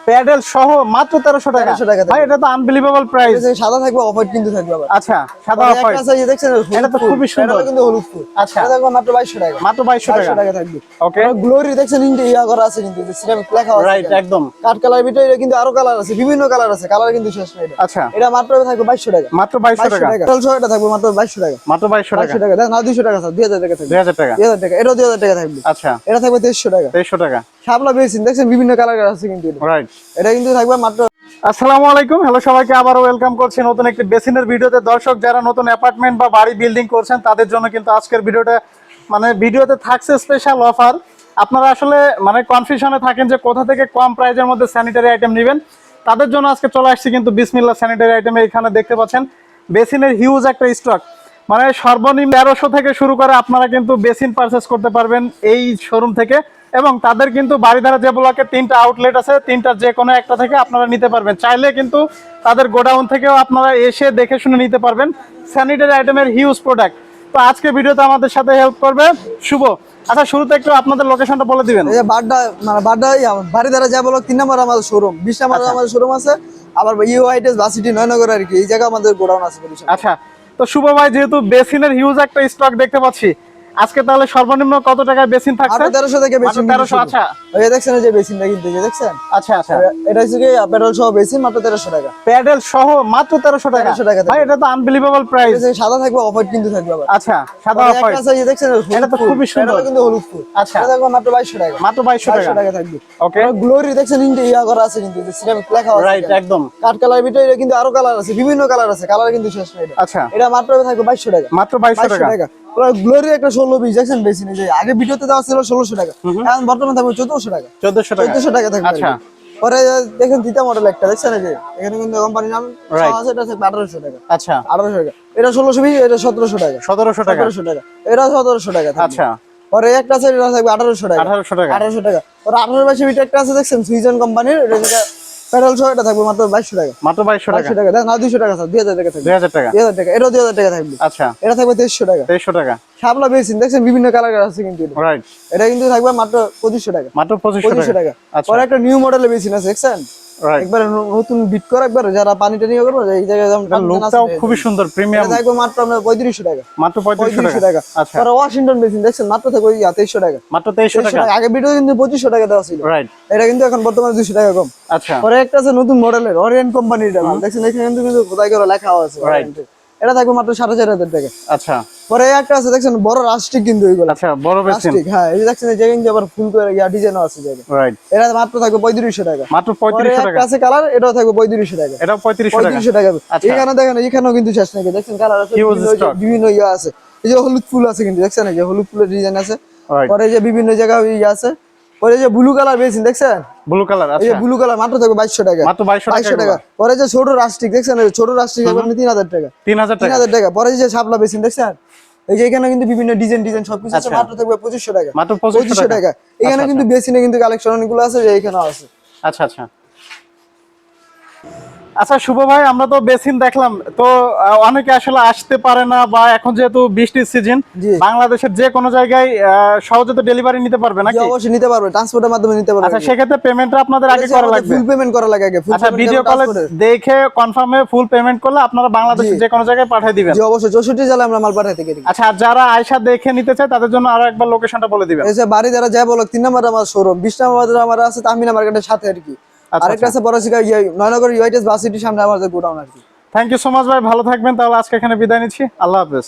Pedal সহ মাত্র 1300 টাকা। 1300 টাকা ভাই এটা তো আনবিলিভেবল প্রাইস। সাদা থাকবে, অফ হোয়াইট কিন্তু থাকবে আবার। আচ্ছা, সাদা অফ হোয়াইট। এই যে দেখছেন এটা তো খুবই সুন্দর, কিন্তু হলুদ ফুল। আচ্ছা, এটা থাকবে মাত্র 2200 টাকা। মাত্র 2200 টাকা থাকবে। ওকে। গ্লোরি দেখছেন ইন্ডিয়া করা আছে কিন্তু, সিরামিক লেখা আছে রাইট, একদম কাট কালার ভিতরে, কিন্তু আরো কালার আছে, বিভিন্ন কালার আছে, কালার কিন্তু শেষ নাই এটা। আচ্ছা, এটা মাত্র থাকবে 2200 টাকা। মাত্র 2200 টাকা। এটা থাকবে মাত্র 2200 টাকা। মাত্র 2200 টাকা। 2200 টাকা না, 200 টাকা স্যার, 2000 টাকা থাকবে। 2000 টাকা। 2000 টাকা। এটাও 2000 টাকা থাকবে। আচ্ছা, এটা থাকবে 2300 টাকা। 2300 টাকা। শাপলা বেসিন দেখছেন বিভিন্ন কালার আছে কিন্তু এটা। রাইট। এটা কিন্তু থাকবে মাত্র। আসসালামু আলাইকুম, হ্যালো সবাইকে, আবারও ওয়েলকাম করছি নতুন একটি বেসিনের ভিডিওতে। দর্শক, যারা নতুন অ্যাপার্টমেন্ট বা বাড়ি বিল্ডিং করছেন তাদের জন্য কিন্তু আজকের ভিডিওটা ভিডিওতে থাকছে স্পেশাল অফার। আপনারা আসলে কনফিউশনে থাকেন যে কোথা থেকে কম প্রাইজের মধ্যে স্যানিটারি আইটেম নেবেন, তাদের জন্য আজকে চলে আসছি কিন্তু বিসমিল্লাহ স্যানিটারি আইটেমে। এখানে দেখতে পাচ্ছেন বেসিনের হিউজ একটা স্টক, সর্বনিম্ন 1300 থেকে শুরু করে আপনারা কিন্তু বেসিন পারচেস করতে পারবেন এই শোরুম থেকে। এবং তাদের কিন্তু বাড়িধারা যে ব্লকে 3টা আউটলেট আছে, 3টার যে কোনো একটা থেকে আপনারা নিতে পারবেন। চাইলে কিন্তু তাদের গোডাউন থেকেও আপনারা এসে দেখে শুনে নিতে পারবেন স্যানিটারি আইটেমের হিউজ প্রোডাক্ট। তো আজকে ভিডিওতে আমাদের সাথে হেল্প করবে শুভ। আচ্ছা, শুরুতে একটু আপনাদের লোকেশনটা বলে দিবেন। এই যে বাড়িধারা যে ব্লক 3 নম্বর আমাদের শোরুম, 20 নম্বর আমাদের শোরুম আছে। আবার ইউআইটিএস ভার্সিটি 9 নগর আর কি, এই জায়গা আমাদের গোডাউন আছে। আচ্ছা, তো শুভ ভাই, যেহেতু বেসিনের হিউজ একটা স্টক দেখতে পাচ্ছি, আজকে তাহলে সর্বনিম্ন কত টাকায় বেসিন থাকছে? 1300 থেকে বেসিন। 1300। আচ্ছা, এই দেখছেন যে বেসিনটা কিন্তু দেখছেন। আচ্ছা আচ্ছা, এটা হচ্ছে কি প্যাডেল সহ বেসিন মাত্র 1300 টাকা। প্যাডেল সহ মাত্র 1300 টাকা। 1300 টাকা। ভাই এটা তো আনবিলিভেবল প্রাইস। সাদা থাকবে, অফ হোয়াইট কিন্তু থাকবে আবার। আচ্ছা, সাদা অফ হোয়াইট। আছে এই দেখছেন এটা তো খুবই সুন্দর, কিন্তু হলুদ ফুল। আচ্ছা, এটা থাকবে মাত্র 2200 টাকা। মাত্র 2200 টাকা থাকবে ওকে। গ্লোরি দেখছেন ইন্ডিয়া করা আছে কিন্তু, সিরামিক লেখা আছে রাইট, একদম কাট কালার ভিতরে, কিন্তু আরো কালার আছে, বিভিন্ন কালার আছে, কালার কিন্তু শেষ নাই এটা। আচ্ছা, এটা মাত্র থাকবে 2200 টাকা। মাত্র 2200 টাকা। গ্লোরি একটা 16 পিস দেখছেন বেসিন, যে আগে ভিডিওতে দেওয়া ছিল 1600 টাকা, এখন বর্তমানে থাকবে 1400 টাকা। 1400 টাকা। 1400 টাকা থাকবে। আচ্ছা, পরে দেখেন তিতা মডেল একটা দেখছেন, এই যে এখানে কিন্তু কোম্পানির নাম আছে, এটা থাকবে 1800 টাকা। আচ্ছা, 1800 টাকা। এটা 1600 পিস, এটা 1700 টাকা। 1700 টাকা। 1700 টাকা। এটা 1700 টাকা থাকবে। আচ্ছা, পরে একটা আছে, এটা থাকবে 1800 টাকা। 1800 টাকা। 1800 টাকা। পরে 18 বাইশ ফিট একটা আছে দেখছেন, সুইজন কোম্পানির, এটা প্যাডেল সহ, এটা থাকবে মাত্র 2200 টাকা। মাত্র 2200 টাকা। 2200 টাকা না, 200 টাকা স্যার, 2000 টাকা থাকবে। 2000 টাকা। 2000 টাকা। এটাও 2000 টাকা থাকবে। আচ্ছা, এটা থাকবে 2300 টাকা। 2300 টাকা। শাপলা বেসিন দেখছেন বিভিন্ন কালার আছে কিন্তু এটা। রাইট। এটা কিন্তু থাকবে মাত্র 2500 টাকা। মাত্র 2500 টাকা। আচ্ছা, পরে একটা নিউ মডেলের বেসিন আছে দেখছেন, রাইট। একবার নতুন বিট করা, একবার যারা পানিটা নিয়ে করবে এই জায়গায় লুকটাও খুবই সুন্দর, প্রিমিয়াম। এটা থাকবে মাত্র আপনার 3500 টাকা। মাত্র 3500 টাকা। আচ্ছা, পরে ওয়াশিংটন বেসিন দেখছেন মাত্র থাকবে 2300 টাকা। মাত্র 2300 টাকা। আগে ভিডিও কিন্তু 2500 টাকা দেওয়া ছিল। রাইট। এটা কিন্তু এখন বর্তমানে 200 টাকা কম। আচ্ছা, পরে একটা আছে নতুন মডেলের অরিয়েন্ট কোম্পানির, দেখছেন এখানে কিন্তু খোদাই করে লেখা আছে Orient। এটা থাকবে মাত্র 4500 টাকা। আচ্ছা। পরে একটা আছে দেখছেন বড় রাস্টিক কিন্তু এগুলো। আচ্ছা, বড় বেসিন। রাস্টিক, হ্যাঁ, এই যে দেখছেন এই জায়গায় কিন্তু আবার ফুল করে ডিজাইনও আছে জায়গা। রাইট। এটা মাত্র থাকবে 3500 টাকা। মাত্র পরে 3500 টাকা। একটা আছে কালার, এটাও থাকবে 3500 টাকা। এটাও 3500 টাকা। আচ্ছা, এখানে দেখেন, এখানেও কিন্তু শেষ নাকি, দেখছেন কালার আছে, বিভিন্ন ইয়ে আছে। এই যে হলুদ ফুল আছে কিন্তু দেখছেন, এই যে হলুদ ফুলের ডিজাইন আছে। পরে এই যে বিভিন্ন জায়গায় ইয়ে আছে। পরে যে ব্লু কালার বেসিন দেখছেন, ব্লু কালার। এই আচ্ছা, যে ব্লু কালার মাত্র থাকবে 2200 টাকা। মাত্র 2200 টাকা। পরে যে ছোট রাস্টিক দেখছেন, এই ছোট রাস্টিক আপনি 3000 টাকা। 3000 টাকা। 3000 টাকা। পরে যে শাপলা বেসিন দেখছেন, এই যে এখানে কিন্তু বিভিন্ন ডিজাইন সবকিছু আছে, মাত্র থাকবে 2500 টাকা। মাত্র 2500 টাকা। এখানে কিন্তু বেসিনে কিন্তু কালেকশন অনেকগুলো আছে, যে এখানেও আছে। আচ্ছা আচ্ছা। আচ্ছা শুভ ভাই, আমরা তো বেসিন দেখলাম, তো অনেকে আসলে আসতে পারে না, বা এখন যেহেতু বৃষ্টির সিজন, বাংলাদেশের যে কোনো জায়গায় সহজে তো ডেলিভারি নিতে পারবে নাকি? অবশ্যই নিতে পারবে, ট্রান্সপোর্টের মাধ্যমে নিতে পারবে। আচ্ছা, সেক্ষেত্রে পেমেন্টটা আপনাদের আগে করা লাগবে। ফুল পেমেন্ট করা লাগে আগে। আচ্ছা, ভিডিও কলে দেখে কনফার্মে ফুল পেমেন্ট করলে আপনারা বাংলাদেশের যে কোনো জায়গায় পাঠিয়ে দিবেন। জি অবশ্যই, 64 জেলায় আমরা মাল পাঠাই থাকি। আচ্ছা, আর যারা আয়শা দেখে নিতে চায় তাদের জন্য আরো একবার লোকেশনটা বলে দিবেন। এই যে বাড়িধারা যায় বলক 3 নম্বর আমার শোরুম, 20 নম্বর আমার আছে তাহমিনা মার্কেটের সাথে আর কি। আরেকটা আছে বড়শিকা 9 নগর ইউআইটিএস ভার্সিটির সামনে আমাদের গোডাউন আর কি। থ্যাংক ইউ সো মাচ ভাই, ভালো থাকবেন। তাহলে আজকে এখানে বিদায় নিচ্ছি, আল্লাহ হাফেজ।